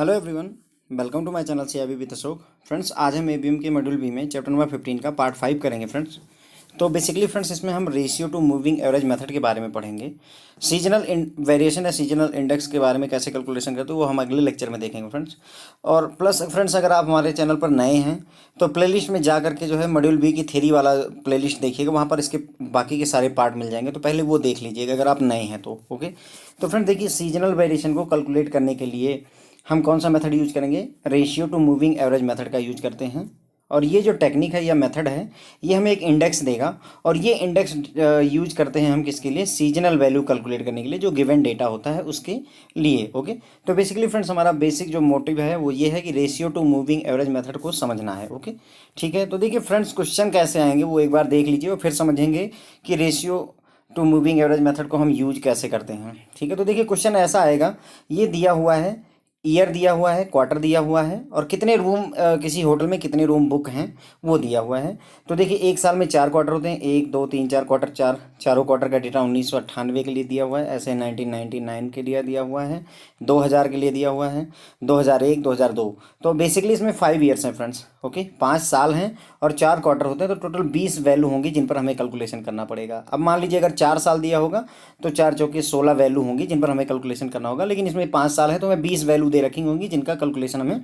Hello everyone, welcome to my channel CIB with Ashok. Friends, आज हम ABM के module B में चैप्टर नंबर 15 का पार्ट 5 करेंगे फ्रेंड्स। तो बेसिकली फ्रेंड्स, इसमें हम ratio two moving average method के बारे में पढ़ेंगे। सीजनल वेरिएशन या सीजनल इंडेक्स के बारे में कैसे कैलकुलेशन करते हैं वो हम अगले लेक्चर में देखेंगे फ्रेंड्स। और प्लस फ्रेंड्स, अगर आप हमारे चैनल पर नए हैं तो प्लेलिस्ट में जा करके जो है मॉड्यूल बी की थ्योरी वाला प्लेलिस्ट देखिएगा, वहाँ पर इसके बाकी के सारे पार्ट मिल जाएंगे। तो पहले वो देख लीजिएगा अगर आप नए हैं तो। ओके, तो फ्रेंड देखिए, सीजनल वेरिएशन को कैलकुलेट करने के लिए हम कौन सा मेथड यूज करेंगे? Ratio two moving average method का यूज करते हैं। और ये जो टेक्निक है या मेथड है, ये हमें एक इंडेक्स देगा और ये इंडेक्स यूज करते हैं हम किसके लिए? सीजनल वैल्यू कैलकुलेट करने के लिए, जो गिवन डेटा होता है उसके लिए। ओके, तो बेसिकली फ्रेंड्स, हमारा बेसिक जो मोटिव है वो ये है कि ratio two moving average method को समझना है। ओके, ठीक है। तो देखिए फ्रेंड्स, क्वेश्चन कैसे आएंगे वो एक बार देख लीजिए और फिर समझेंगे कि ratio two moving average method को हम यूज कैसे करते हैं। ठीक है, तो देखिए क्वेश्चन ऐसा आएगा, ये दिया हुआ है, ईयर दिया हुआ है, क्वार्टर दिया हुआ है और कितने रूम किसी होटल में कितने रूम बुक हैं वो दिया हुआ है। तो देखिए, एक साल में 4 क्वार्टर होते हैं, 1 2 3 4 क्वार्टर, चारों क्वार्टर का डेटा 1998 के लिए दिया हुआ है, ऐसे 1999 के लिए दिया हुआ है, 2000 के लिए दिया हुआ है, 2001 2002। तो बेसिकली इसमें 5 ईयर्स हैं फ्रेंड्स। ओके, 5 साल हैं और 4 क्वार्टर होते हैं, तो टोटल 20 वैल्यू होंगी जिन पर हमें कैलकुलेशन करना पड़ेगा। अब मान लीजिए अगर 4 साल दिया होगा तो 4 चौके 16 वैल्यू होंगी जिन पर हमें कैलकुलेशन करना होगा, लेकिन इसमें 5 साल है तो हमें 20 वैल्यू दे रखी होंगी जिनका कैलकुलेशन हमें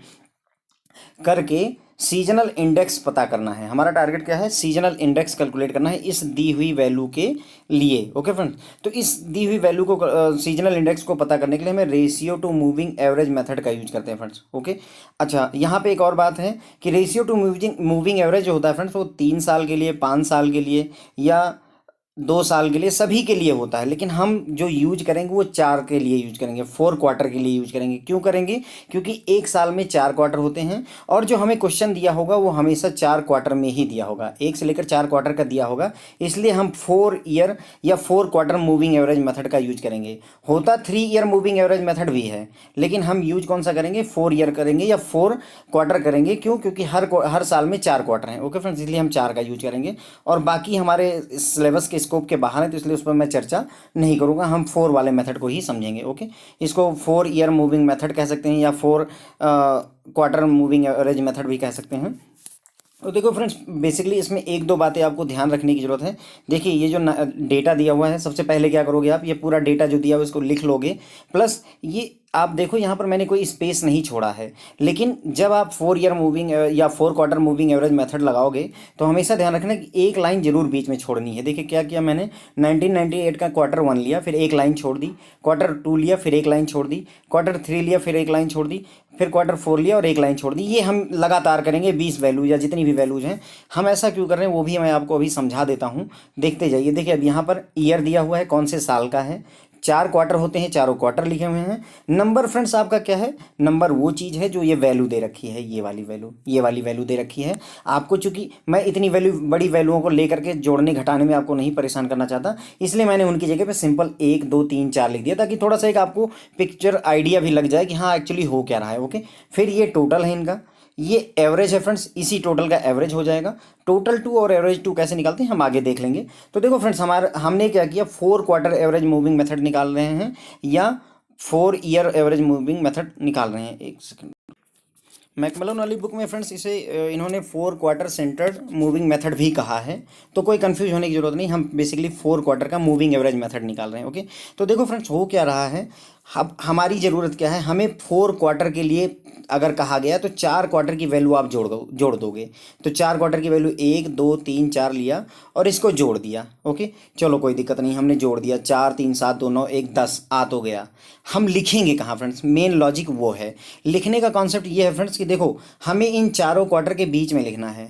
करके सीजनल इंडेक्स पता करना है। हमारा टारगेट क्या है? सीजनल इंडेक्स कैलकुलेट करना है इस दी हुई वैल्यू के लिए। ओके फ्रेंड्स, तो इस दी हुई वैल्यू को सीजनल इंडेक्स को पता करने के लिए हमें ratio two moving average method का यूज करते हैं फ्रेंड्स। ओके, अच्छा, यहाँ पे एक और बात है कि रेशियो टू मूविंग एवरेज जो होता है फ्रेंड्स, वो 3 साल के लिए, 5 साल के लिए या 2 साल के लिए, सभी के लिए होता है। लेकिन हम जो यूज करेंगे वो 4 के लिए यूज करेंगे, 4 क्वार्टर के लिए यूज करेंगे। क्यों करेंगे? क्योंकि एक साल में 4 क्वार्टर होते हैं और जो हमें क्वेश्चन दिया होगा वो हमेशा 4 क्वार्टर में ही दिया होगा, 1 से लेकर 4 क्वार्टर का दिया होगा। इसलिए हम 4 ईयर या 4 क्वार्टर मूविंग एवरेज मेथड का यूज करेंगे। होता 3 ईयर मूविंग एवरेज मेथड भी है, लेकिन हम यूज कौन सा करेंगे? 4 ईयर करेंगे या 4 क्वार्टर करेंगे। क्यों? क्योंकि हर साल में 4 क्वार्टर हैं। ओके फ्रेंड्स, इसलिए हम 4 का यूज करेंगे और बाकी हमारे सिलेबस के स्कोप के बाहर है तो इसलिए उस पर मैं चर्चा नहीं करूंगा। हम 4 वाले मेथड को ही समझेंगे। ओके, इसको 4 ईयर मूविंग मेथड कह सकते हैं या 4 क्वार्टर मूविंग एवरेज मेथड भी कह सकते हैं। तो देखो फ्रेंड्स, बेसिकली इसमें 1-2 बातें आपको ध्यान रखने की जरूरत है। देखिए, ये जो डेटा दिया हुआ है, सबसे पहले क्या करोगे आप? ये पूरा डेटा जो दिया हुआ है इसको लिख लोगे। प्लस ये आप देखो, यहाँ पर मैंने कोई स्पेस नहीं छोड़ा है, लेकिन जब आप 4 ईयर मूविंग या 4 क्वार्टर मूविंग एवरेज मेथड लगाओगे तो हमेशा ध्यान रखना कि एक लाइन जरूर बीच में छोड़नी है। देखिए क्या किया मैंने, 1998 का क्वार्टर 1 लिया, फिर एक लाइन छोड़ दी, क्वार्टर 2 लिया, फिर एक लाइन छोड़ दी, क्वार्टर 3 लिया, फिर एक लाइन छोड़ दी, फिर क्वार्टर 4 लिया और एक लाइन छोड़ दी। ये हम लगातार करेंगे 20 वैल्यू या जितनी भी वैल्यूज हैं। हम ऐसा क्यों कर रहे हैं वो भी मैं आपको अभी समझा देता हूँ, देखते जाइए। देखिए, अब यहाँ पर ईयर दिया हुआ है, कौन से साल का है, 4 क्वार्टर होते हैं, चारों क्वार्टर लिखे हुए हैं। नंबर फ्रेंड्स आपका क्या है? नंबर वो चीज़ है जो ये वैल्यू दे रखी है, ये वाली वैल्यू दे रखी है आपको। चूंकि मैं इतनी बड़ी वैल्यूओं को लेकर के जोड़ने घटाने में आपको नहीं परेशान करना चाहता, इसलिए मैंने उनकी जगह पे सिंपल 1 2 3 4 लिख दिया, ताकि थोड़ा सा एक आपको पिक्चर आइडिया भी लग जाए कि हाँ एक्चुअली हो क्या रहा है। ओके, फिर ये टोटल है इनका, ये एवरेज है फ्रेंड्स, इसी टोटल का एवरेज हो जाएगा। टोटल 2 और एवरेज 2 कैसे निकालते हैं हम आगे देख लेंगे। तो देखो फ्रेंड्स, हमने क्या किया, 4 क्वार्टर एवरेज मूविंग मेथड निकाल रहे हैं या 4 ईयर एवरेज मूविंग मेथड निकाल रहे हैं। एक सेकंड, मैकमिलन वाली बुक में फ्रेंड्स इसे इन्होंने 4 क्वार्टर सेंटर्ड मूविंग मेथड भी कहा है, तो कोई कंफ्यूज होने की जरूरत नहीं। हम बेसिकली 4 क्वार्टर का मूविंग एवरेज मेथड निकाल रहे हैं। ओके, तो देखो फ्रेंड्स, हो क्या रहा है, अब हमारी ज़रूरत क्या है? हमें 4 क्वार्टर के लिए अगर कहा गया तो 4 क्वार्टर की वैल्यू आप जोड़ दोगे। तो 4 क्वार्टर की वैल्यू 1 2 3 4 लिया और इसको जोड़ दिया। ओके, चलो कोई दिक्कत नहीं, हमने जोड़ दिया, 4 3 7 2 9 1 10 आ तो गया। हम लिखेंगे कहाँ फ्रेंड्स? मेन लॉजिक वो है, लिखने का कॉन्सेप्ट ये है फ्रेंड्स कि देखो, हमें इन चारों क्वार्टर के बीच में लिखना है।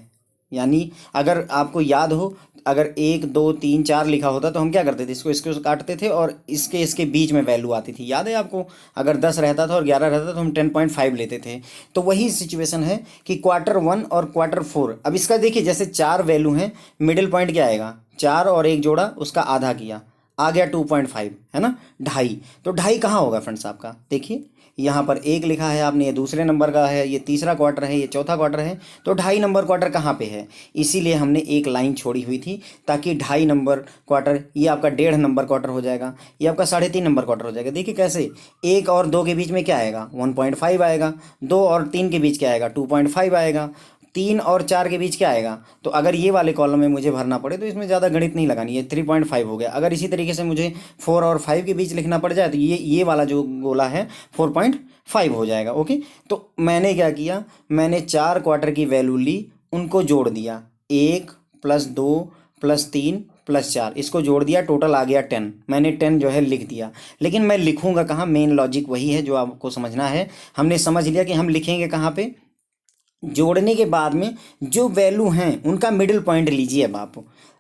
यानी अगर आपको याद हो, अगर 1 2 3 4 लिखा होता तो हम क्या करते थे? इसको काटते थे और इसके बीच में वैल्यू आती थी, याद है आपको? अगर 10 रहता था और 11 रहता तो हम 10.5 लेते थे। तो वही सिचुएशन है कि क्वार्टर 1 और क्वार्टर 4, अब इसका देखिए, जैसे 4 वैल्यू हैं, मिडिल पॉइंट क्या आएगा? 4 और 1 जोड़ा, उसका आधा किया, आ गया 2.5, है ना, 2.5। तो 2.5 कहाँ होगा फ्रेंड्स आपका? देखिए, यहाँ पर 1 लिखा है आपने, ये दूसरे नंबर का है, ये तीसरा क्वार्टर है, ये चौथा क्वार्टर है, तो 2.5 नंबर क्वार्टर कहाँ पे है, इसीलिए हमने एक लाइन छोड़ी हुई थी ताकि 2.5 नंबर क्वार्टर, ये आपका 1.5 नंबर क्वार्टर हो जाएगा, ये आपका 3.5 नंबर क्वार्टर हो जाएगा। देखिए कैसे, 1 और 2 के बीच में क्या आएगा, 1.5 आएगा, 2 और 3 के बीच क्या आएगा, 2.5 आएगा, 3 और 4 के बीच क्या आएगा। तो अगर ये वाले कॉलम में मुझे भरना पड़े तो इसमें ज़्यादा गणित नहीं लगानी है, 3.5 हो गया। अगर इसी तरीके से मुझे 4 और 5 के बीच लिखना पड़ जाए तो ये वाला जो गोला है 4.5 हो जाएगा। ओके, तो मैंने क्या किया, मैंने 4 क्वार्टर की वैल्यू ली, उनको जोड़ दिया, 1 + 2 + 3 + 4, इसको जोड़ दिया, टोटल आ गया 10। मैंने 10 जो है लिख दिया, लेकिन मैं लिखूंगा कहाँ, मेन लॉजिक वही है जो आपको समझना है। हमने समझ लिया कि हम लिखेंगे कहाँ पे, जोड़ने के बाद में जो वैल्यू हैं उनका मिडिल पॉइंट लीजिए। अब आप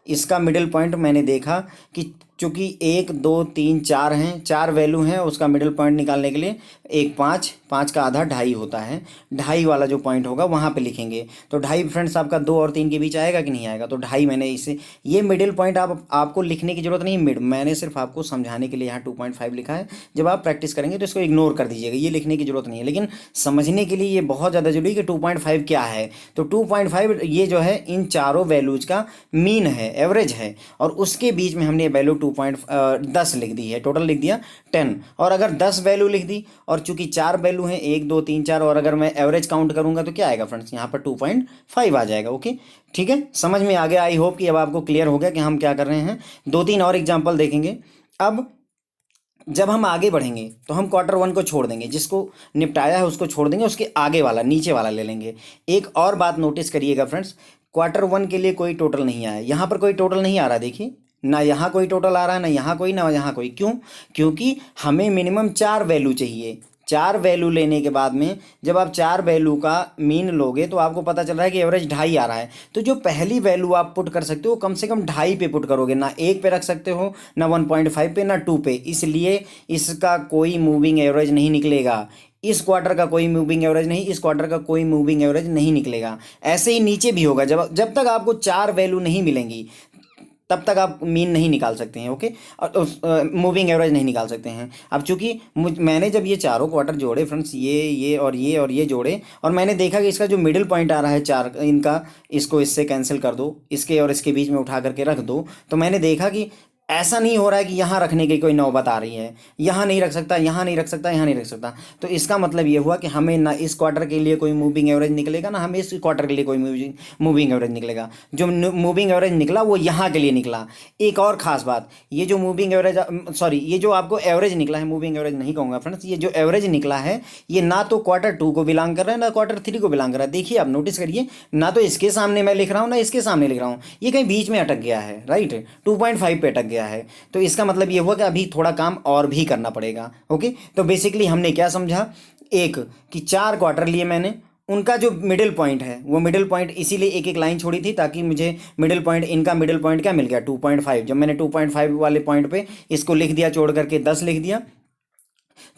इसका मिडिल पॉइंट मैंने देखा कि चूँकि 1 2 3 4 हैं, 4 वैल्यू हैं, उसका मिडिल पॉइंट निकालने के लिए 1 5, 5 का आधा 2.5 होता है, 2.5 वाला जो पॉइंट होगा वहाँ पे लिखेंगे। तो 2.5 फ्रेंड्स आपका 2 और 3 के बीच आएगा कि नहीं आएगा, तो 2.5 मैंने इसे, ये मिडिल पॉइंट आपको लिखने की जरूरत नहीं, मैंने सिर्फ आपको समझाने के लिए यहाँ 2.5 लिखा है। जब आप प्रैक्टिस करेंगे तो इसको इग्नोर कर दीजिएगा, ये लिखने की जरूरत नहीं है, लेकिन समझने के लिए ये बहुत ज़्यादा जरूरी है कि 2.5 क्या है। तो 2.5 ये जो है इन चारों वैल्यूज का मीन है, एवरेज है, और उसके बीच में हमने वैल्यू 10 लिख दी है, टोटल लिख दिया 10। और अगर 10 वैल्यू लिख दी और चूंकि 4 वैल्यू हैं, 1 2 3 4, और अगर मैं एवरेज काउंट करूंगा तो क्या आएगा फ्रेंड्स, यहाँ पर 2.5 आ जाएगा। ओके, ठीक है, समझ में आ गया। आई होप कि अब आपको क्लियर हो गया कि हम क्या कर रहे हैं। 2-3 और एग्जाम्पल देखेंगे। अब जब हम आगे बढ़ेंगे तो हम Q1 को छोड़ देंगे, जिसको निपटाया है उसको छोड़ देंगे, उसके आगे वाला, नीचे वाला ले लेंगे। एक और बात नोटिस करिएगा फ्रेंड्स, Q1 के लिए कोई टोटल नहीं आया, यहाँ पर कोई टोटल नहीं आ रहा, देखिए ना यहाँ कोई टोटल आ रहा है, ना यहाँ कोई, ना यहाँ कोई। क्यों? क्योंकि हमें मिनिमम 4 वैल्यू चाहिए। 4 वैल्यू लेने के बाद में जब आप 4 वैल्यू का मीन लोगे तो आपको पता चल रहा है कि एवरेज 2.5 आ रहा है। तो जो पहली वैल्यू आप पुट कर सकते हो कम से कम 2.5 पे पुट करोगे, ना 1 पे रख सकते हो, ना 1.5 पे, ना 2 पे। इसलिए इसका कोई मूविंग एवरेज नहीं निकलेगा, इस क्वार्टर का कोई मूविंग एवरेज नहीं, इस क्वार्टर का कोई मूविंग एवरेज नहीं निकलेगा। ऐसे ही नीचे भी होगा, जब तक आपको 4 वैल्यू नहीं मिलेंगी तब तक आप मीन नहीं निकाल सकते हैं। ओके, और मूविंग एवरेज नहीं निकाल सकते हैं। अब चूंकि मैंने जब ये चारों क्वार्टर जोड़े फ्रेंड्स, ये और ये और ये जोड़े, और मैंने देखा कि इसका जो मिडिल पॉइंट आ रहा है 4 इनका, इसको इससे कैंसिल कर दो, इसके और इसके बीच में उठा करके रख दो, तो मैंने देखा कि ऐसा नहीं हो रहा है कि यहाँ रखने की कोई नौबत आ रही है, यहाँ नहीं रख सकता, यहाँ नहीं रख सकता, यहाँ नहीं रख सकता। तो इसका मतलब ये हुआ कि हमें ना इस क्वार्टर के लिए कोई मूविंग एवरेज निकलेगा, ना हमें इस क्वार्टर के लिए कोई मूविंग एवरेज निकलेगा। जो मूविंग एवरेज निकला वो यहाँ के लिए निकला। एक और ख़ास बात, ये जो मूविंग एवरेज, सॉरी, ये जो आपको एवरेज निकला है, मूविंग एवरेज नहीं कहूँगा फ्रेंड्स, ये जो एवरेज निकला है ये ना तो Q2 को बिलोंग कर रहा है, ना Q3 को बिलोंग कर रहा है। देखिए आप नोटिस करिए, ना तो इसके सामने मैं लिख रहा हूँ, ना इसके सामने लिख रहा हूँ, ये कहीं बीच में अटक गया है, राइट, 2.5 पे अटक गया है। तो इसका मतलब ये हुआ कि अभी थोड़ा काम और भी करना पड़ेगा। ओके, तो बेसिकली हमने क्या समझा, एक कि 4 क्वार्टर लिए मैंने, उनका जो मिडिल पॉइंट है वो मिडिल पॉइंट इसीलिए एक एक लाइन छोड़ी थी ताकि मुझे मिडिल पॉइंट, इनका मिडिल पॉइंट क्या मिल गया, 2.5। जब मैंने 2.5 वाले पॉइंट पे इसको लिख दिया, जोड़ करके 10 लिख दिया,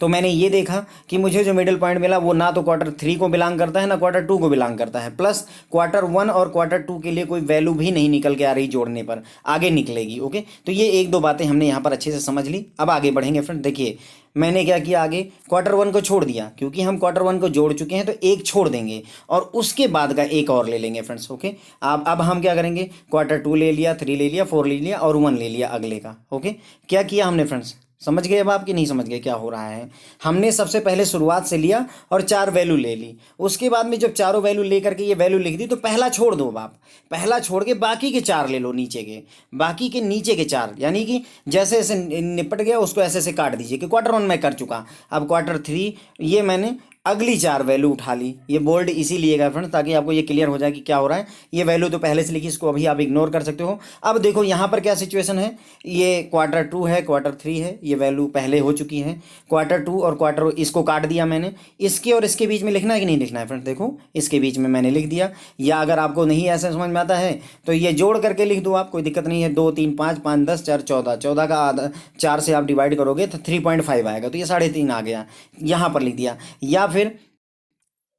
तो मैंने ये देखा कि मुझे जो मिडिल पॉइंट मिला वो ना तो Q3 को बिलोंग करता है, ना Q2 को बिलोंग करता है, प्लस Q1 और Q2 के लिए कोई वैल्यू भी नहीं निकल के आ रही, जोड़ने पर आगे निकलेगी। ओके, तो ये 1-2 बातें हमने यहाँ पर अच्छे से समझ ली। अब आगे बढ़ेंगे फ्रेंड। देखिए मैंने क्या किया, आगे Q1 को छोड़ दिया, क्योंकि हम Q1 को जोड़ चुके हैं तो एक छोड़ देंगे और उसके बाद का एक और ले लेंगे फ्रेंड्स। ओके, अब हम क्या करेंगे, Q2 ले लिया, 3 ले लिया, 4 ले लिया और 1 ले लिया अगले का। ओके, क्या किया हमने फ्रेंड्स, समझ गए अब आपकी, नहीं समझ गए क्या हो रहा है। हमने सबसे पहले शुरुआत से लिया और 4 वैल्यू ले ली, उसके बाद में जब चारों वैल्यू ले करके ये वैल्यू लिख दी तो पहला छोड़ दो आप, पहला छोड़ के बाकी के 4 ले लो, नीचे के, बाकी के नीचे के 4, यानी कि जैसे ऐसे निपट गया उसको ऐसे ऐसे काट दीजिए कि Q1 मैं कर चुका, अब Q3 ये मैंने अगली 4 वैल्यू उठा ली। ये बोल्ड इसीलिए गया फ्रेंड्स ताकि आपको ये क्लियर हो जाए कि क्या हो रहा है। ये वैल्यू तो पहले से लिखी, इसको अभी आप इग्नोर कर सकते हो। अब देखो यहाँ पर क्या सिचुएशन है, ये Q2 है, Q3 है, ये वैल्यू पहले हो चुकी है। Q2 और Q इसको काट दिया मैंने, इसके और इसके बीच में लिखना है कि नहीं लिखना है फ्रेंड्स, देखो इसके बीच में मैंने लिख दिया। या अगर आपको नहीं ऐसा समझ में आता है तो ये जोड़ करके लिख दो आप, कोई दिक्कत नहीं है। 2 3 5 5 10 4 14, 14 का आधा 4 से आप डिवाइड करोगे तो 3.5 आएगा, तो ये 3.5 आ गया, यहाँ पर लिख दिया। या फिर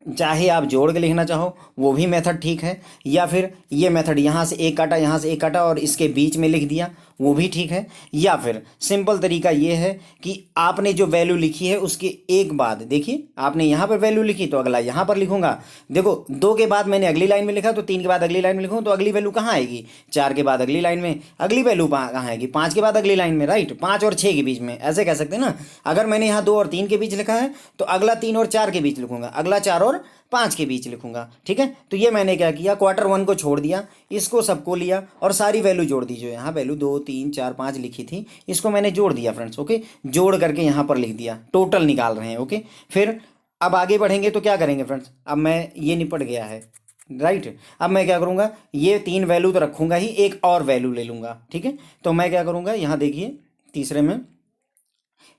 चाहे आप जोड़ के लिखना चाहो वो भी मेथड ठीक है, या फिर ये मेथड यहाँ से एक काटा यहाँ से एक काटा और इसके बीच में लिख दिया वो भी ठीक है। या फिर सिंपल तरीका ये है कि आपने जो वैल्यू लिखी है उसके एक बाद देखिए, आपने यहाँ पर वैल्यू लिखी तो अगला यहाँ पर लिखूंगा। देखो 2 के बाद मैंने अगली लाइन में लिखा तो 3 के बाद अगली लाइन में लिखूँ तो अगली वैल्यू कहाँ आएगी, 4 के बाद अगली लाइन में अगली वैल्यू कहाँ आएगी, 5 के बाद अगली लाइन में, राइट, 5 और 6 के बीच में, ऐसे कह सकते हैं ना। अगर मैंने यहाँ 2 और 3 के बीच लिखा है तो अगला 3 और 4 के बीच लिखूंगा, अगला 4 और 5 के बीच लिखूंगा, ठीक है। तो ये मैंने क्या किया, Q1 को छोड़ दिया, इसको सबको लिया और सारी वैल्यू जोड़ दी। जो यहाँ वैल्यू 2 3 4 5 लिखी थी इसको मैंने जोड़ दिया फ्रेंड्स, ओके। जोड़ करके यहाँ पर लिख दिया, टोटल निकाल रहे हैं, ओके। फिर अब आगे बढ़ेंगे तो क्या करेंगे फ्रेंड्स, अब मैं ये निपट गया है, राइट। अब मैं क्या करूँगा, ये 3 वैल्यू तो रखूँगा ही, एक और वैल्यू ले लूँगा, ठीक है। तो मैं क्या करूँगा, यहाँ देखिए तीसरे में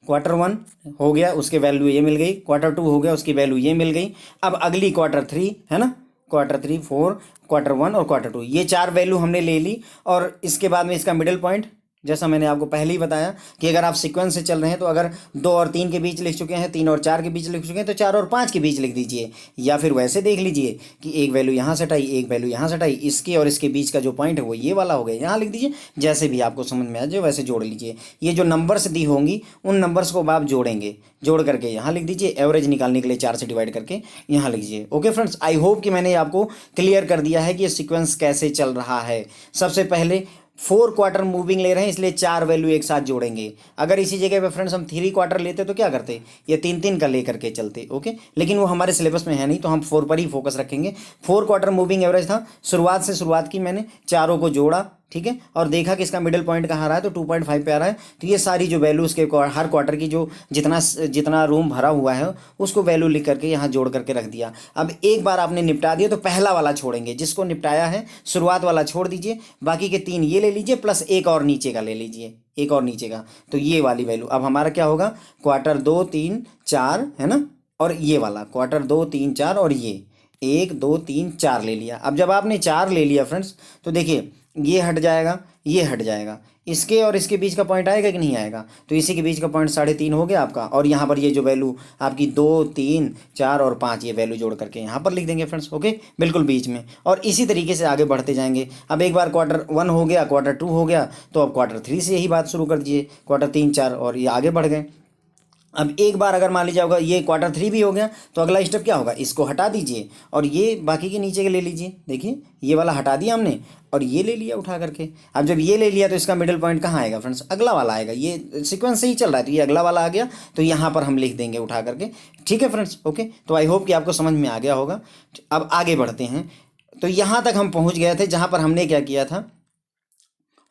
Q1 हो गया, उसके वैल्यू ये मिल गई, Q2 हो गया, उसकी वैल्यू ये मिल गई। अब अगली Q3 है ना, Q3 4 Q1 और Q2, ये 4 वैल्यू हमने ले ली। और इसके बाद में इसका मिडिल पॉइंट, जैसा मैंने आपको पहले ही बताया कि अगर आप सीक्वेंस से चल रहे हैं तो अगर 2 और 3 के बीच लिख चुके हैं, 3 और 4 के बीच लिख चुके हैं तो 4 और 5 के बीच लिख दीजिए। या फिर वैसे देख लीजिए कि एक वैल्यू यहाँ से हटाई, एक वैल्यू यहाँ से हटाई, इसके और इसके बीच का जो पॉइंट है वो ये वाला हो गया, यहाँ लिख दीजिए। जैसे भी आपको समझ में आ जाए वैसे जोड़ लीजिए। ये जो नंबर्स दी होंगी उन नंबर्स को आप जोड़ेंगे, जोड़ करके यहाँ लिख दीजिए। एवरेज निकालने के लिए 4 से डिवाइड करके यहाँ लिख दीजिए। ओके फ्रेंड्स, आई होप कि मैंने आपको क्लियर कर दिया है कि ये सीक्वेंस कैसे चल रहा है। सबसे पहले 4 क्वार्टर मूविंग ले रहे हैं इसलिए 4 वैल्यू एक साथ जोड़ेंगे। अगर इसी जगह पे फ्रेंड्स हम 3 क्वार्टर लेते तो क्या करते, ये 3 का लेकर के चलते, ओके। लेकिन वो हमारे सिलेबस में है नहीं तो हम 4 पर ही फोकस रखेंगे। 4 क्वार्टर मूविंग एवरेज था, शुरुआत की मैंने, चारों को जोड़ा, ठीक है, और देखा कि इसका मिडिल पॉइंट कहाँ आ रहा है तो 2.5 पे आ रहा है। तो ये सारी जो वैल्यू उसके हर क्वार्टर की जो जितना रूम भरा हुआ है उसको वैल्यू लिख करके यहाँ जोड़ करके रख दिया। अब एक बार आपने निपटा दिया तो पहला वाला छोड़ेंगे, जिसको निपटाया है शुरुआत वाला छोड़ दीजिए, बाकी के 3 ये ले लीजिए प्लस एक और नीचे का ले लीजिए, एक और नीचे का। तो ये वाली वैल्यू अब हमारा क्या होगा, Q2 3 4 है ना, और ये वाला Q2 3 4 और ये 1 2 3 4 ले लिया। अब जब आपने 4 ले लिया फ्रेंड्स तो देखिए ये हट जाएगा, ये हट जाएगा, इसके और इसके बीच का पॉइंट आएगा कि नहीं आएगा, तो इसी के बीच का पॉइंट 3.5 हो गया आपका। और यहाँ पर ये जो वैल्यू आपकी 2 3 4 और 5 ये वैल्यू जोड़ करके यहाँ पर लिख देंगे फ्रेंड्स, ओके, बिल्कुल बीच में। और इसी तरीके से आगे बढ़ते जाएंगे। अब एक बार Q1 हो गया, Q2 हो गया, तो अब Q3 से यही बात शुरू कर दीजिए, Q3 4 और ये आगे बढ़ गए। अब एक बार अगर मान लीजिए होगा ये Q3 भी हो गया तो अगला स्टेप क्या होगा, इसको हटा दीजिए और ये बाकी के नीचे के ले लीजिए। देखिए ये वाला हटा दिया हमने और ये ले लिया उठा करके। अब जब ये ले लिया तो इसका मिडिल पॉइंट कहाँ आएगा फ्रेंड्स, अगला वाला आएगा। ये सीक्वेंस से ही चल रहा है तो ये अगला वाला आ गया तो यहाँ पर हम लिख देंगे उठा करके, ठीक है फ्रेंड्स, ओके। तो आई होप कि आपको समझ में आ गया होगा। अब आगे बढ़ते हैं। तो यहाँ तक हम पहुँच गए थे जहाँ पर हमने क्या किया था,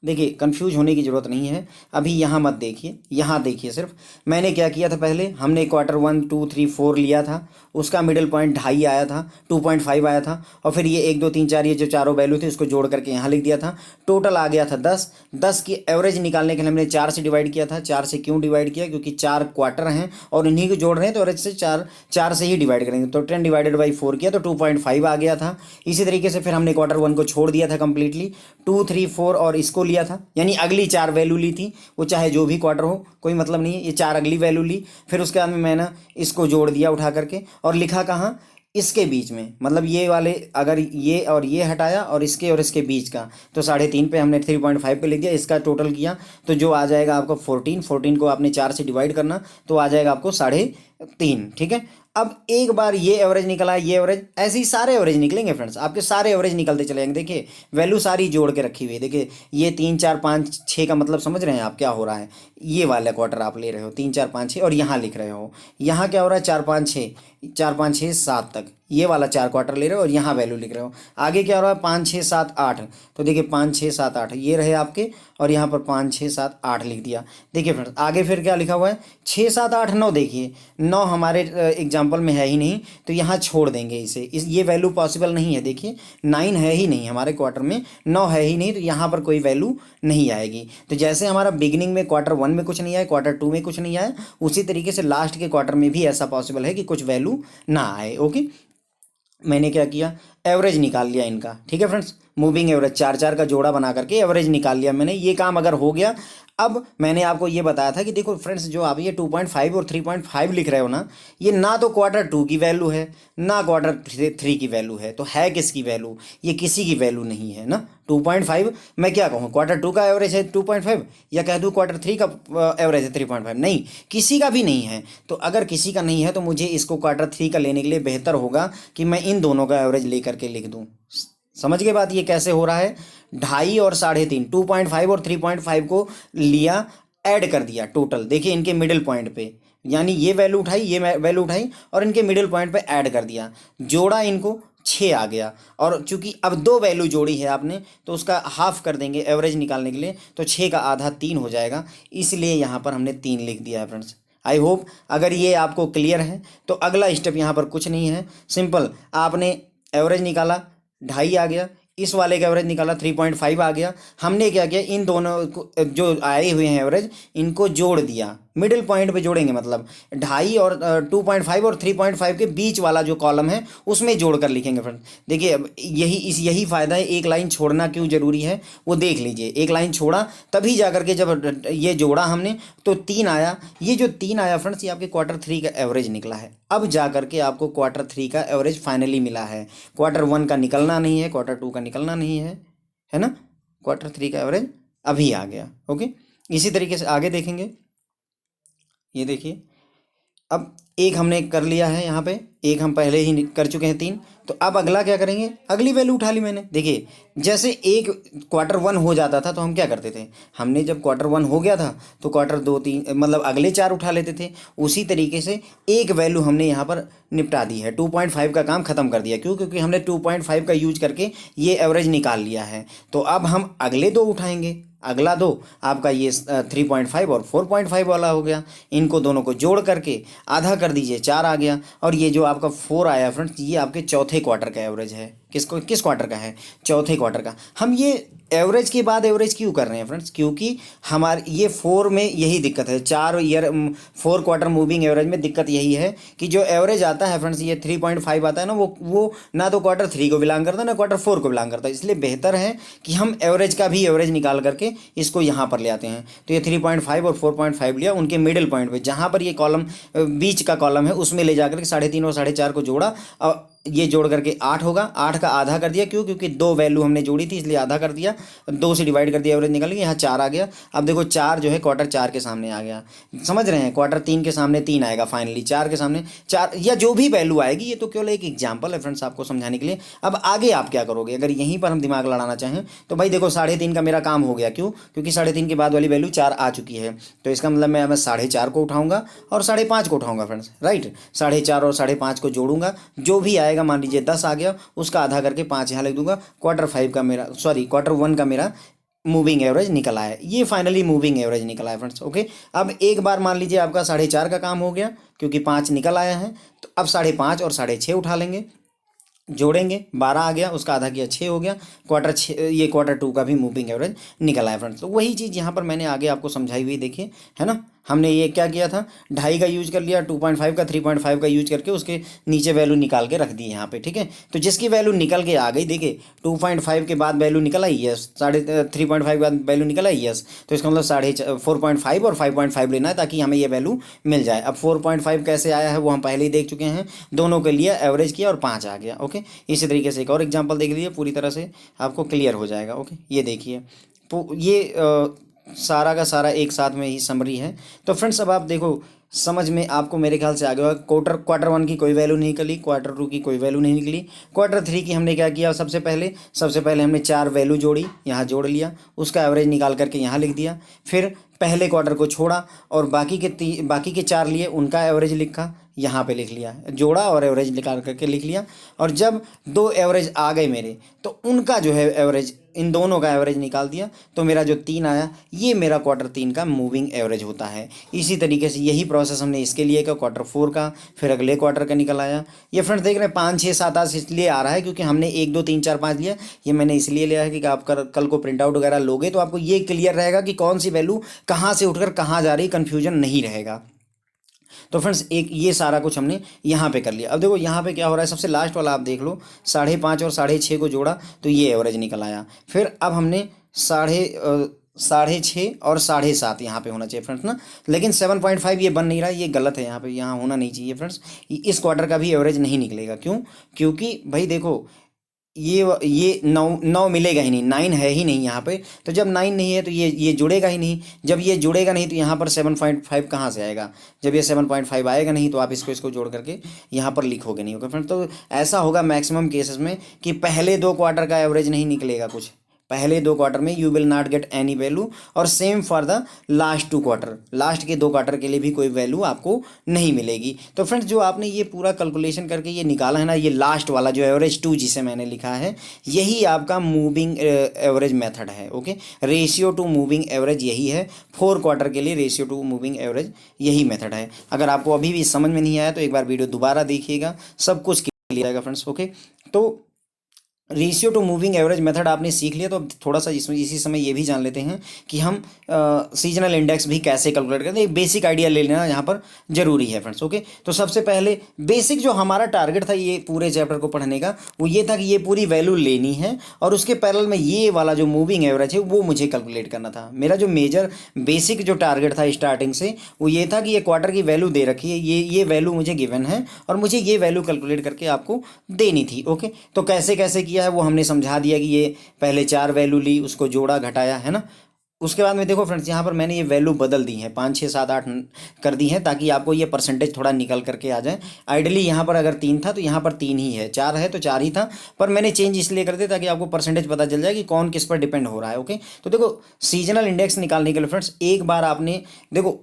देखिए कंफ्यूज होने की ज़रूरत नहीं है। अभी यहाँ मत देखिए, यहाँ देखिए सिर्फ मैंने क्या किया था, पहले हमने Q1 2 3 4 लिया था, उसका मिडिल पॉइंट 2.5 आया था, 2.5 आया था, और फिर ये 1 2 3 4 ये जो चारों वैल्यू थे उसको जोड़ करके यहाँ लिख दिया था। टोटल आ गया था 10। 10 की एवरेज निकालने के लिए हमने 4 से डिवाइड किया था। 4 से क्यों डिवाइड किया, क्योंकि 4 क्वार्टर हैं और इन्हीं को जोड़ रहे हैं तो एवरेज से 4 से ही डिवाइड करेंगे। तो 10 डिवाइडेड बाई 4 किया तो 2.5 आ गया था। इसी तरीके से फिर हमने Q1 को छोड़ दिया था कंप्लीटली, 2 3 4 और इसको लिया था, यानी अगली 4 वैल्यू ली थी, वो चाहे जो भी क्वार्टर हो कोई मतलब नहीं है, ये 4 अगली वैल्यू ली। फिर उसके बाद में मैंने इसको जोड़ दिया उठा करके और लिखा कहाँ, इसके बीच में, मतलब ये वाले अगर ये और ये हटाया और इसके बीच का तो 3.5 पे हमने 3.5 पे लिख दिया। इसका टोटल किया तो जो आ जाएगा आपको 14 को आपने 4 से डिवाइड करना तो आ जाएगा आपको 3.5, ठीक है। अब एक बार ये एवरेज निकला, ये एवरेज, ऐसे ही सारे एवरेज निकलेंगे फ्रेंड्स, आपके सारे एवरेज निकलते चले जाएंगे। देखिए वैल्यू सारी जोड़ के रखी हुई है। देखिए ये 3 4 5 6 का मतलब समझ रहे हैं आप क्या हो रहा है, ये वाला क्वार्टर आप ले रहे हो 3 4 5 6 और यहाँ लिख रहे हो, यहाँ क्या हो रहा है 4 5 6 7 तक, ये वाला 4 क्वार्टर ले रहे हो और यहाँ वैल्यू लिख रहे हो। आगे क्या हो रहा है 5 6 7 8, तो देखिए 5 6 7 8 ये रहे आपके, और यहाँ पर 5 6 7 8 लिख दिया। देखिए फ्रेंड्स आगे फिर क्या लिखा हुआ है 6 7 8 9, देखिए 9 हमारे एग्जाम्पल में है ही नहीं तो यहाँ छोड़ देंगे इसे, ये वैल्यू पॉसिबल नहीं है। देखिए 9 है ही नहीं हमारे क्वार्टर में, 9 है ही नहीं तो यहाँ पर कोई वैल्यू नहीं आएगी। तो जैसे हमारा बिगिनिंग में Q1 में कुछ नहीं आया, Q2 में कुछ नहीं आया, उसी तरीके से लास्ट के क्वार्टर में भी ऐसा पॉसिबल है कि कुछ वैल्यू ना आए, ओके। मैंने क्या किया, एवरेज निकाल लिया इनका, ठीक है फ्रेंड्स। मूविंग एवरेज चार चार का जोड़ा बना करके एवरेज निकाल लिया मैंने। ये काम अगर हो गया, अब मैंने आपको ये बताया था कि देखो फ्रेंड्स, जो आप ये 2.5 और 3.5 लिख रहे हो ना, ये ना तो क्वार्टर टू की वैल्यू है ना क्वार्टर थ्री की वैल्यू है, तो है किसकी वैल्यू? ये किसी की वैल्यू नहीं है ना। 2.5 मैं क्या कहूँ, क्वार्टर टू का एवरेज है 2.5, या कह दूँ क्वार्टर थ्री का एवरेज है 3.5? नहीं, किसी का भी नहीं है। तो अगर किसी का नहीं है तो मुझे इसको क्वार्टर थ्री का लेने के लिए बेहतर होगा कि मैं इन दोनों का एवरेज लेकर के लिख दूँ। समझ गए बात? ये कैसे हो रहा है? 2.5 और 3.5, 2.5 और 3.5 को लिया, ऐड कर दिया टोटल। देखिए इनके मिडिल पॉइंट पे, यानी ये वैल्यू उठाई, ये वैल्यू उठाई और इनके मिडिल पॉइंट पे ऐड कर दिया, जोड़ा इनको 6 आ गया। और चूंकि अब दो वैल्यू जोड़ी है आपने, तो उसका हाफ कर देंगे एवरेज निकालने के लिए, तो 6 का आधा 3 हो जाएगा, इसलिए यहाँ पर हमने 3 लिख दिया है फ्रेंड्स। आई होप अगर ये आपको क्लियर है। तो अगला स्टेप यहाँ पर कुछ नहीं है, सिंपल आपने एवरेज निकाला 2.5 आ गया, इस वाले का एवरेज निकाला 3.5 आ गया। हमने क्या किया, इन दोनों को जो आए हुए हैं एवरेज, इनको जोड़ दिया, मिडिल पॉइंट पे जोड़ेंगे, मतलब 2.5 और 2.5 और 3.5 के बीच वाला जो कॉलम है उसमें जोड़ कर लिखेंगे फ्रेंड। देखिए अब यही फ़ायदा है, एक लाइन छोड़ना क्यों ज़रूरी है वो देख लीजिए। एक लाइन छोड़ा तभी जा करके जब ये जोड़ा हमने तो 3 आया। ये जो 3 आया फ्रेंड्स, ये आपके क्वार्टर थ्री का एवरेज निकला है। अब जा करके आपको क्वार्टर थ्री का एवरेज फाइनली मिला है। क्वार्टर वन का निकलना नहीं है, क्वार्टर टू का निकलना नहीं है ना। क्वार्टर थ्री का एवरेज अभी आ गया। ओके, इसी तरीके से आगे देखेंगे। ये देखिए अब एक हमने कर लिया है, यहाँ पे एक हम पहले ही कर चुके हैं 3। तो अब अगला क्या करेंगे, अगली वैल्यू उठा ली मैंने। देखिए जैसे एक क्वार्टर वन हो जाता था तो हम क्या करते थे, हमने जब क्वार्टर वन हो गया था तो क्वार्टर दो तीन मतलब अगले 4 उठा लेते थे। उसी तरीके से एक वैल्यू हमने यहाँ पर निपटा दी है, 2.5 का काम खत्म कर दिया। क्यों? क्योंकि हमने 2.5 का यूज करके ये एवरेज निकाल लिया है। तो अब हम अगले 2 उठाएंगे। अगला 2 आपका ये 3.5 और 4.5 वाला हो गया। इनको दोनों को जोड़ करके आधा कर दीजिए, 4 आ गया। और ये जो आपका 4 आया फ्रेंड्स, ये आपके चौथे क्वार्टर का एवरेज है। किस क्वार्टर का है? चौथे क्वार्टर का। हम ये एवरेज के बाद एवरेज क्यों कर रहे हैं फ्रेंड्स? क्योंकि हमारे ये 4 में यही दिक्कत है, 4 क्वार्टर मूविंग एवरेज में दिक्कत यही है कि जो एवरेज आता है फ्रेंड्स, ये 3.5 आता है ना, वो ना तो क्वार्टर थ्री को बिलोंग करता है ना क्वार्टर 4 को बिलोंग करता है। इसलिए बेहतर है कि हम एवरेज का भी एवरेज निकाल करके इसको यहाँ पर ले आते हैं। तो ये 3.5 और 4.5 लिया, उनके मिडिल पॉइंट पे जहाँ पर ये कॉलम बीच का कॉलम है उसमें ले जाकर के 3.5 और 4.5 को जोड़ा, और ये जोड़ करके 8 होगा। 8 का आधा कर दिया, क्यों? क्योंकि 2 वैल्यू हमने जोड़ी थी इसलिए आधा कर दिया, 2 से डिवाइड कर दिया, एवरेज निकल गया। यहाँ 4 आ गया। अब देखो 4 जो है क्वार्टर 4 के सामने आ गया, समझ रहे हैं? क्वार्टर 3 के सामने 3 आएगा फाइनली, 4 के सामने 4, या जो भी वैल्यू आएगी। ये तो केवल एक एग्जाम्पल है फ्रेंड्स आपको समझाने के लिए। अब आगे आप क्या करोगे अगर यहीं पर हम दिमाग लड़ाना चाहें तो भाई देखो 3.5 का मेरा काम हो गया। क्यों? क्योंकि 3.5 के बाद वाली वैल्यू 4 आ चुकी है। तो इसका मतलब मैं 4.5 को उठाऊंगा और 5.5 को उठाऊंगा फ्रेंड्स, राइट। 4.5 और 5.5 को जोड़ूंगा, जो भी आएगा, मान लीजिए 10 आ गया, उसका आधा करके 5 यहाँ लिख दूंगा। क्वार्टर वन का मेरा मूविंग एवरेज निकल आया। ये फाइनली मूविंग एवरेज निकला है फ्रेंड्स। ओके, अब एक बार मान लीजिए आपका 4.5 का काम हो गया क्योंकि 5 निकल आया है। तो अब 5.5 और 6.5 उठा लेंगे, जोड़ेंगे, 12 आ गया, उसका आधा किया 6 हो गया। क्वार्टर टू का भी मूविंग एवरेज निकल आया फ्रेंड्स। तो वही चीज़ यहाँ पर मैंने आगे आपको समझाई हुई, देखिए, है ना। हमने ये क्या किया था, 2.5 का यूज कर लिया, 2.5 का 3.5 का यूज करके उसके नीचे वैल्यू निकाल के रख दी यहाँ पे, ठीक है। तो जिसकी वैल्यू निकल के आ गई, देखिए 2.5 के बाद वैल्यू निकल आई, यस। 3.5 के बाद वैल्यू निकल आई, यस। तो इसका मतलब 4.5 और 5.5 लेना है ताकि हमें ये वैल्यू मिल जाए। अब 4.5 कैसे आया है वो हम पहले ही देख चुके हैं, दोनों के लिए एवरेज किया और 5 आ गया। ओके, इसी तरीके से एक और एग्जाम्पल देख लीजिए, पूरी तरह से आपको क्लियर हो जाएगा। ओके, ये देखिए, ये सारा का सारा एक साथ में ही समरी है। तो फ्रेंड्स अब आप देखो, समझ में आपको मेरे ख्याल से आ गया होगा। क्वार्टर वन की कोई वैल्यू नहीं निकली, क्वार्टर टू की कोई वैल्यू नहीं निकली। क्वार्टर थ्री की हमने क्या किया, सबसे पहले हमने 4 वैल्यू जोड़ी, यहाँ जोड़ लिया, उसका एवरेज निकाल करके यहाँ लिख दिया। फिर पहले क्वार्टर को छोड़ा और बाकी के 4 लिए, उनका एवरेज लिखा, यहाँ पे लिख लिया, जोड़ा और एवरेज निकाल करके लिख लिया। और जब 2 एवरेज आ गए मेरे, तो उनका जो है एवरेज, इन दोनों का एवरेज निकाल दिया। तो मेरा जो 3 आया, ये मेरा क्वार्टर 3 का मूविंग एवरेज होता है। इसी तरीके से यही प्रोसेस हमने इसके लिए किया, क्वार्टर 4 का, फिर अगले क्वार्टर का निकल आया। ये फ्रेंड्स देख रहे हैं 5, 6, 7, 8 इसलिए आ रहा है क्योंकि हमने 1, 2, 3, 4, 5 लिया। ये मैंने इसलिए लिया है कि आप कल को प्रिंट आउट वगैरह लोगे तो आपको ये क्लियर रहेगा कि कौन सी वैल्यू कहाँ से उठकर कहाँ जा रही, कन्फ्यूजन नहीं रहेगा। तो फ्रेंड्स एक ये सारा कुछ हमने यहाँ पे कर लिया। अब देखो यहाँ पे क्या हो रहा है, सबसे लास्ट वाला आप देख लो, 5.5 और 6.5 को जोड़ा तो ये एवरेज निकल आया। फिर अब हमने 6.5 और 7.5 यहाँ पे होना चाहिए फ्रेंड्स ना, लेकिन 7.5 ये बन नहीं रहा, ये गलत है, यहाँ पे यहाँ होना नहीं चाहिए फ्रेंड्स। इस क्वार्टर का भी एवरेज नहीं निकलेगा, क्यों? क्योंकि भाई देखो ये 9 मिलेगा ही नहीं, 9 है ही नहीं यहाँ पे। तो जब 9 नहीं है तो ये जुड़ेगा ही नहीं। जब ये जुड़ेगा नहीं तो यहाँ पर 7.5 कहाँ से आएगा? जब ये 7.5 आएगा नहीं तो आप इसको जोड़ करके यहाँ पर लिखोगे नहीं, ओके फ्रेंड। तो ऐसा होगा मैक्सिमम केसेस में कि पहले 2 क्वार्टर का एवरेज नहीं निकलेगा कुछ, पहले 2 क्वार्टर में you will not get any value, और same for the last 2 quarter, last के 2 क्वार्टर के लिए भी कोई वैल्यू आपको नहीं मिलेगी। तो फ्रेंड्स जो आपने ये पूरा कैलकुलेशन करके ये निकाला है ना, ये लास्ट वाला जो एवरेज 2 जिसे मैंने लिखा है, यही आपका मूविंग एवरेज मेथड है, okay. Ratio two moving average यही है, 4 क्वार्टर के लिए रेशियो टू मूविंग एवरेज यही मेथड है। अगर आपको अभी भी समझ में नहीं आया तो एक बार वीडियो दोबारा देखिएगा, सब कुछ क्लियर आएगा फ्रेंड्स, ओके। तो ratio two moving average method आपने सीख लिया, तो अब थोड़ा सा इसमें इसी समय ये भी जान लेते हैं कि हम सीजनल इंडेक्स भी कैसे कैलकुलेट करते हैं। एक बेसिक आइडिया ले लेना यहाँ पर जरूरी है फ्रेंड्स, ओके। तो सबसे पहले बेसिक जो हमारा टारगेट था ये पूरे चैप्टर को पढ़ने का, वो ये था कि ये पूरी वैल्यू लेनी है और उसके पैरेलल में ये वाला जो मूविंग एवरेज है वो मुझे कैलकुलेट करना था। मेरा जो मेजर बेसिक जो टारगेट था स्टार्टिंग से वो ये था कि ये क्वार्टर की वैल्यू दे रखी है, ये वैल्यू मुझे गिवन है और मुझे ये वैल्यू कैलकुलेट करके आपको देनी थी, ओके। तो कैसे कैसे किया है वो हमने समझा दिया कि ये पहले 4 वैल्यू ली, उसको जोड़ा घटाया, है ना। उसके बाद में देखो फ्रेंड्स यहाँ पर मैंने ये वैल्यू बदल दी है, 5 6 7 8 कर दी है, ताकि आपको ये परसेंटेज थोड़ा निकल करके आ जाए। आइडियली यहाँ पर अगर 3 था तो यहाँ पर 3 ही है, 4 है तो 4 ही था, पर मैंने चेंज इसलिए कर दिया ताकि आपको परसेंटेज पता चल जाए कि कौन किस पर डिपेंड हो रहा है, ओके। तो देखो सीजनल इंडेक्स निकालने के लिए फ्रेंड्स एक बार आपने देखो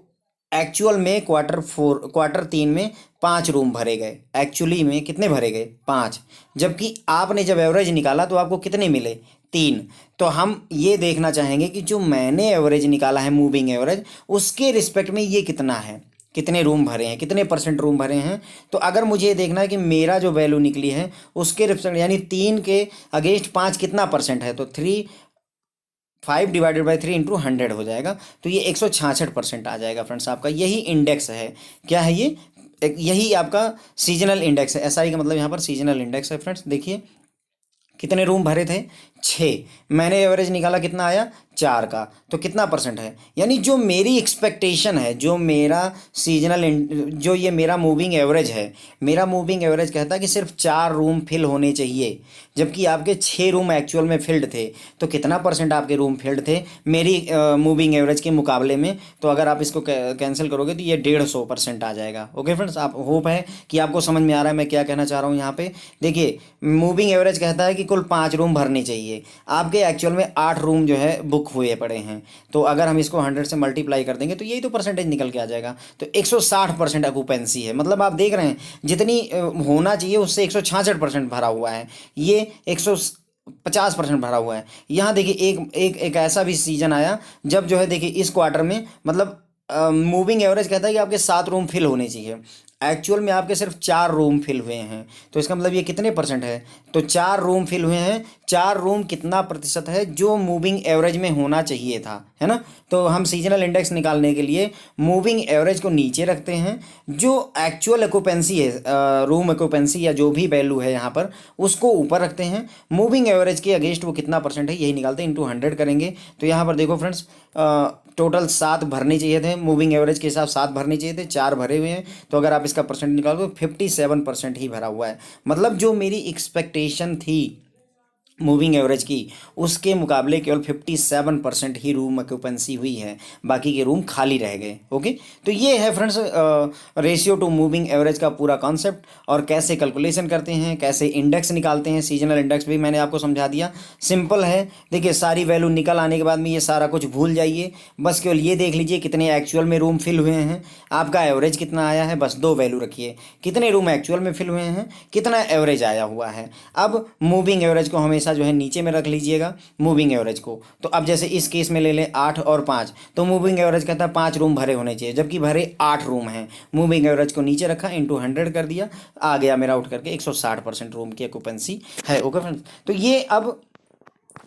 एक्चुअल में क्वार्टर 3 में 5 रूम भरे गए, एक्चुअली में कितने भरे गए? 5। जबकि आपने जब एवरेज निकाला तो आपको कितने मिले? 3। तो हम ये देखना चाहेंगे कि जो मैंने एवरेज निकाला है मूविंग एवरेज, उसके रिस्पेक्ट में ये कितना है, कितने रूम भरे हैं, कितने परसेंट रूम भरे हैं। तो अगर मुझे ये देखना है कि मेरा जो वैल्यू निकली है उसके रिस्पेक्ट यानी 3 के अगेंस्ट 5 कितना परसेंट है, तो 5 डिवाइडेड बाई 3 इंटू 100 हो जाएगा, तो ये 166% आ जाएगा फ्रेंड्स। आपका यही इंडेक्स है, क्या है ये? यही आपका सीजनल इंडेक्स है। एसआई का मतलब यहाँ पर सीजनल इंडेक्स है फ्रेंड्स। देखिए कितने रूम भरे थे? 6। मैंने एवरेज निकाला कितना आया? 4 का, तो कितना परसेंट है? यानी जो मेरी एक्सपेक्टेशन है, जो मेरा जो ये मेरा मूविंग एवरेज है, मेरा मूविंग एवरेज कहता है कि सिर्फ 4 रूम फिल होने चाहिए, जबकि आपके 6 रूम एक्चुअल में फिल्ड थे। तो कितना परसेंट आपके रूम फिल्ड थे मेरी मूविंग एवरेज के मुकाबले में? तो अगर आप इसको कैंसिल करोगे तो ये 150% आ जाएगा, ओके फ्रेंड्स। आप होप है कि आपको समझ में आ रहा है मैं क्या कहना चाह रहा हूँ यहाँ पे। देखिए मूविंग एवरेज कहता है कि कुल 5 रूम भरने चाहिए, आपके एक्चुअल में 8 रूम जो है बुक हुए पड़े हैं। तो अगर हम इसको 100 से मल्टीप्लाई कर देंगे तो यही तो परसेंटेज निकल के आ जाएगा। तो 160% ऑक्यूपेंसी है, मतलब आप देख रहे हैं जितनी होना चाहिए उससे 166% भरा हुआ है, ये 150% भरा हुआ है। यहाँ देखिए एक ऐसा भी सीजन आया जब जो है देखिए इस क्वार्टर में मतलब मूविंग एवरेज कहता है कि आपके 7 रूम फिल होने चाहिए, एक्चुअल में आपके सिर्फ 4 रूम फिल हुए हैं। तो इसका मतलब ये कितने परसेंट है? तो 4 रूम फिल हुए हैं। 4 रूम कितना प्रतिशत है जो मूविंग एवरेज में होना चाहिए था, है ना। तो हम सीजनल इंडेक्स निकालने के लिए मूविंग एवरेज को नीचे रखते हैं, जो एक्चुअल ऑक्यूपेंसी है, रूम ऑक्यूपेंसी या जो भी वैल्यू है यहाँ पर, उसको ऊपर रखते हैं। मूविंग एवरेज के अगेंस्ट वो कितना परसेंट है यही निकालते हैं, इंटू 100 करेंगे। तो यहाँ पर देखो फ्रेंड्स टोटल 7 भरने चाहिए थे, मूविंग एवरेज के हिसाब 7 भरने चाहिए थे, 4 भरे हुए हैं। तो अगर आप इसका परसेंट निकालो तो 57% ही भरा हुआ है। मतलब जो मेरी एक्सपेक्टेशन थी मूविंग एवरेज की, उसके मुकाबले केवल 57% ही रूम ऑक्यूपेंसी हुई है, बाकी के रूम खाली रह गए, ओके। तो ये है friends ratio two moving average का पूरा कॉन्सेप्ट, और कैसे कैलकुलेशन करते हैं, कैसे इंडेक्स निकालते हैं। सीजनल इंडेक्स भी मैंने आपको समझा दिया, सिंपल है। देखिए सारी वैल्यू निकल आने के बाद में ये सारा कुछ भूल जाइए, बस केवल ये देख लीजिए कितने एक्चुअल में रूम फिल हुए हैं, आपका एवरेज कितना आया है, बस 2 वैल्यू रखिए, कितने रूम एक्चुअल में फिल हुए हैं, कितना एवरेज आया हुआ है। अब मूविंग एवरेज को हमेशा जो है नीचे में रख लीजिएगा मूविंग एवरेज को। तो अब जैसे इस केस में ले लें 8 और 5, तो मूविंग एवरेज कहता है 5 रूम भरे होने चाहिए, जबकि भरे 8 रूम हैं। मूविंग एवरेज को नीचे रखा, इंटू 100 कर दिया, आ गया मेरा उठ करके 160% रूम की ऑक्यूपेंसी है, ओके फ्रेंड्स। तो ये अब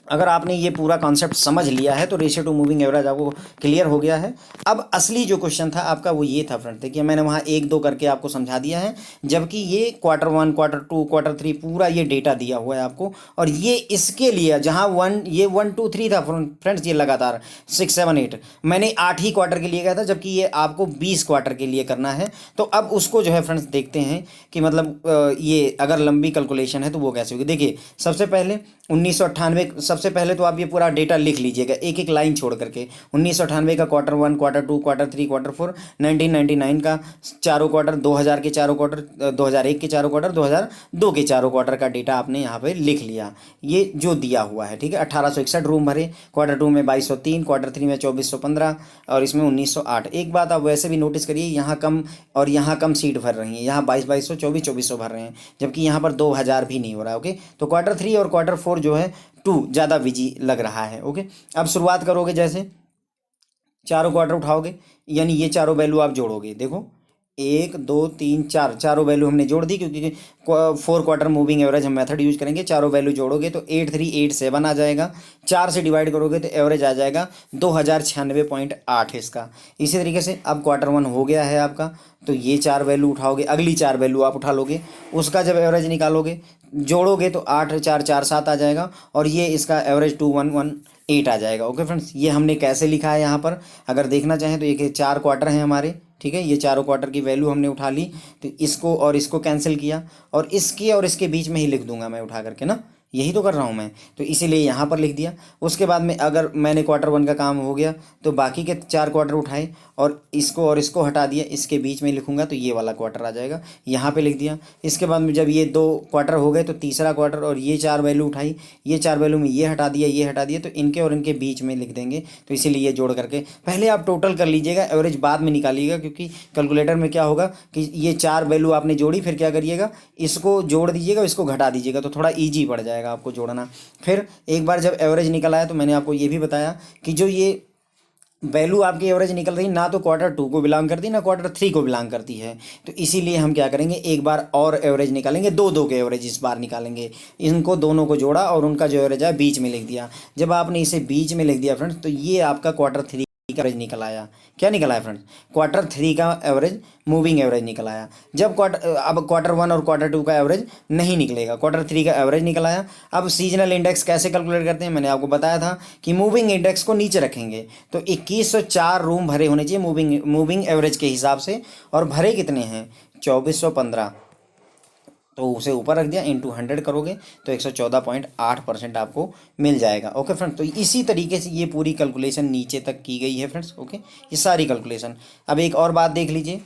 अगर आपने ये पूरा कॉन्सेप्ट समझ लिया है तो रेशियो टू मूविंग एवरेज आपको क्लियर हो गया है। अब असली जो क्वेश्चन था आपका वो ये था फ्रेंड्स, देखिए मैंने वहाँ 1 2 करके आपको समझा दिया है, जबकि ये Q1 Q2 Q3 पूरा ये डेटा दिया हुआ है आपको। और ये इसके लिए जहाँ 1 2 3 था फ्रेंड्स, ये लगातार 6 7 8 मैंने 8 ही क्वार्टर के लिए गया था, जबकि ये आपको 20 क्वार्टर के लिए करना है। तो अब उसको जो है फ्रेंड्स देखते हैं कि मतलब ये अगर लंबी कैलकुलेशन है तो वो कैसे होगी। देखिए सबसे पहले 1998, सबसे पहले तो आप ये पूरा डेटा लिख लीजिएगा एक एक लाइन छोड़ करके। 1998 का Q1 Q2 Q3 Q4, 1999 का चारों क्वार्टर, 2000 के चारों क्वार्टर, 2001 के चारों क्वार्टर, 2002 के चारों क्वार्टर का डेटा आपने यहाँ पे लिख लिया, ये जो दिया हुआ है। ठीक है, 1861 रूम भरे, Q2 में 2203, Q3 में 2415 और इसमें 1908। एक बात आप वैसे भी नोटिस करिए, यहाँ कम और यहाँ कम सीट भर रही है, यहाँ 2200 2400 भर रहे हैं, जबकि यहाँ पर 2000 भी नहीं हो रहा है। ओके, तो Q3 और Q4 जो है 2 ज़्यादा बिजी लग रहा है। ओके, अब शुरुआत करोगे, जैसे चारों क्वार्टर उठाओगे, यानी ये चारों वैल्यू आप जोड़ोगे। देखो 1 2 3 4 चारों वैल्यू हमने जोड़ दी, क्योंकि 4 क्वार्टर मूविंग एवरेज हम मेथड यूज करेंगे। चारों वैल्यू जोड़ोगे तो 8387 आ जाएगा, 4 से डिवाइड करोगे तो एवरेज आ जाएगा 2096.8 इसका। इसी तरीके से अब Q1 हो गया है आपका, तो ये 4 वैल्यू उठाओगे, अगली 4 वैल्यू आप उठा लोगे, उसका जब एवरेज निकालोगे जोड़ोगे तो 8 4 4 7 आ जाएगा, और ये इसका एवरेज 2118 आ जाएगा। ओके फ्रेंड्स, ये हमने कैसे लिखा है यहाँ पर, अगर देखना चाहें तो ये 4 क्वार्टर हैं हमारे। ठीक है, ये चारों क्वार्टर की वैल्यू हमने उठा ली, तो इसको और इसको कैंसिल किया, और इसके और इसके बीच में ही लिख दूंगा मैं उठा करके ना, यही तो कर रहा हूँ मैं, तो इसीलिए यहाँ पर लिख दिया। उसके बाद में अगर मैंने Q1 का काम हो गया तो बाकी के 4 क्वार्टर उठाए और इसको हटा दिया, इसके बीच में लिखूंगा तो ये वाला क्वार्टर आ जाएगा, यहाँ पे लिख दिया। इसके बाद में जब ये 2 क्वार्टर हो गए तो तीसरा क्वार्टर, और ये 4 वैल्यू उठाई, ये 4 वैल्यू में ये हटा दिया, ये हटा दिया, तो इनके और इनके बीच में लिख देंगे। तो इसीलिए ये जोड़ करके पहले आप टोटल कर लीजिएगा, एवरेज बाद में निकालिएगा, क्योंकि कैलकुलेटर में क्या होगा कि ये 4 वैल्यू आपने जोड़ी, फिर क्या करिएगा, इसको जोड़ दीजिएगा, इसको घटा दीजिएगा, तो थोड़ा ईजी पड़ जाएगा आपको जोड़ना। फिर एक बार जब एवरेज निकल आया तो मैंने आपको ये भी बताया कि जो ये वैल्यू आपकी एवरेज निकल रही ना तो Q2 को बिलोंग करती ना Q3 को बिलोंग करती है, तो इसीलिए हम क्या करेंगे, एक बार और एवरेज निकालेंगे, 2 के एवरेज इस बार निकालेंगे। इनको दोनों को जोड़ा और उनका जो एवरेज है बीच में लिख दिया। जब आपने इसे बीच में लिख दिया फ्रेंड्स, तो ये आपका Q3 का एवरेज निकल आया। क्या निकल आया फ्रेंड्स, Q3 का एवरेज, मूविंग एवरेज निकल आया। जब अब Q1 और Q2 का एवरेज नहीं निकलेगा, Q3 का एवरेज निकल आया। अब सीजनल इंडेक्स कैसे कैलकुलेट करते हैं, मैंने आपको बताया था कि मूविंग इंडेक्स को नीचे रखेंगे, तो 2104 रूम भरे होने चाहिए मूविंग एवरेज के हिसाब से, और भरे कितने हैं 2415, तो उसे ऊपर रख दिया, इंटू 100 करोगे तो 114.8% आपको मिल जाएगा। ओके फ्रेंड्स, तो इसी तरीके से ये पूरी कैलकुलेशन नीचे तक की गई है फ्रेंड्स। ओके, ये सारी कैलकुलेशन। अब एक और बात देख लीजिए,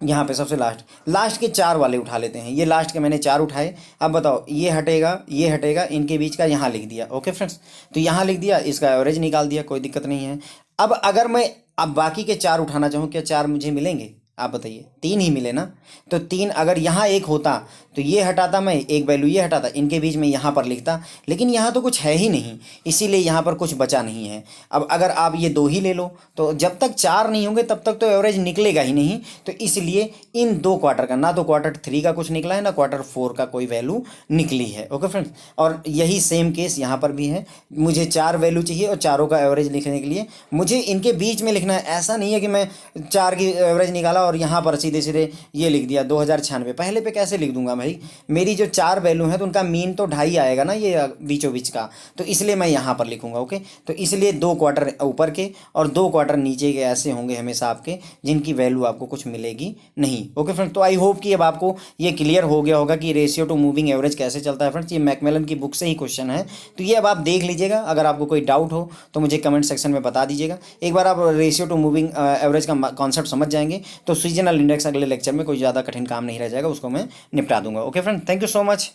यहाँ पे सबसे लास्ट के 4 वाले उठा लेते हैं। ये लास्ट के मैंने 4 उठाए, अब बताओ ये हटेगा, इनके बीच का यहाँ लिख दिया। ओके फ्रेंड्स, तो यहाँ लिख दिया, इसका एवरेज निकाल दिया, कोई दिक्कत नहीं है। अब अगर मैं अब बाकी के 4 उठाना चाहूँ, क्या 4 मुझे मिलेंगे, आप बताइए, 3 ही मिले ना, तो 3 अगर यहाँ 1 होता तो ये हटाता मैं, एक वैल्यू ये हटाता, इनके बीच में यहाँ पर लिखता, लेकिन यहाँ तो कुछ है ही नहीं, इसीलिए यहाँ पर कुछ बचा नहीं है। अब अगर आप ये 2 ही ले लो, तो जब तक 4 नहीं होंगे तब तक तो एवरेज निकलेगा ही नहीं, तो इसलिए इन 2 क्वार्टर का, ना तो Q3 का कुछ निकला है ना Q4 का कोई वैल्यू निकली है। ओके फ्रेंड्स, और यही सेम केस यहाँ पर भी है, मुझे 4 वैल्यू चाहिए और चारों का एवरेज लिखने के लिए मुझे इनके बीच में लिखना है। ऐसा नहीं है कि मैं 4 की एवरेज निकाला और यहाँ पर सीधे सीधे ये लिख दिया 2096, पहले पे कैसे लिख दूंगा भाई, मेरी जो 4 वैल्यू है तो उनका मीन तो 2.5 आएगा ना ये बीचों बीच का, तो इसलिए मैं यहाँ पर लिखूंगा। ओके, तो इसलिए 2 क्वार्टर ऊपर के और 2 क्वार्टर नीचे के ऐसे होंगे हमेशा आपके, जिनकी वैल्यू आपको कुछ मिलेगी नहीं। ओके फ्रेंड्स, तो आई होप कि अब आपको ये क्लियर हो गया होगा कि रेशियो टू मूविंग एवरेज कैसे चलता है। फ्रेंड्स, ये मैकमिलन की बुक से ही क्वेश्चन है, तो ये अब आप देख लीजिएगा। अगर आपको कोई डाउट हो तो मुझे कमेंट सेक्शन में बता दीजिएगा। एक बार आप रेशियो टू मूविंग एवरेज का कॉन्सेप्ट समझ जाएंगे तो सीजनल इंडेक्स अगले लेक्चर में कोई ज़्यादा कठिन काम नहीं रह जाएगा, उसको मैं निपटा दूंगा। Okay friend, thank you so much.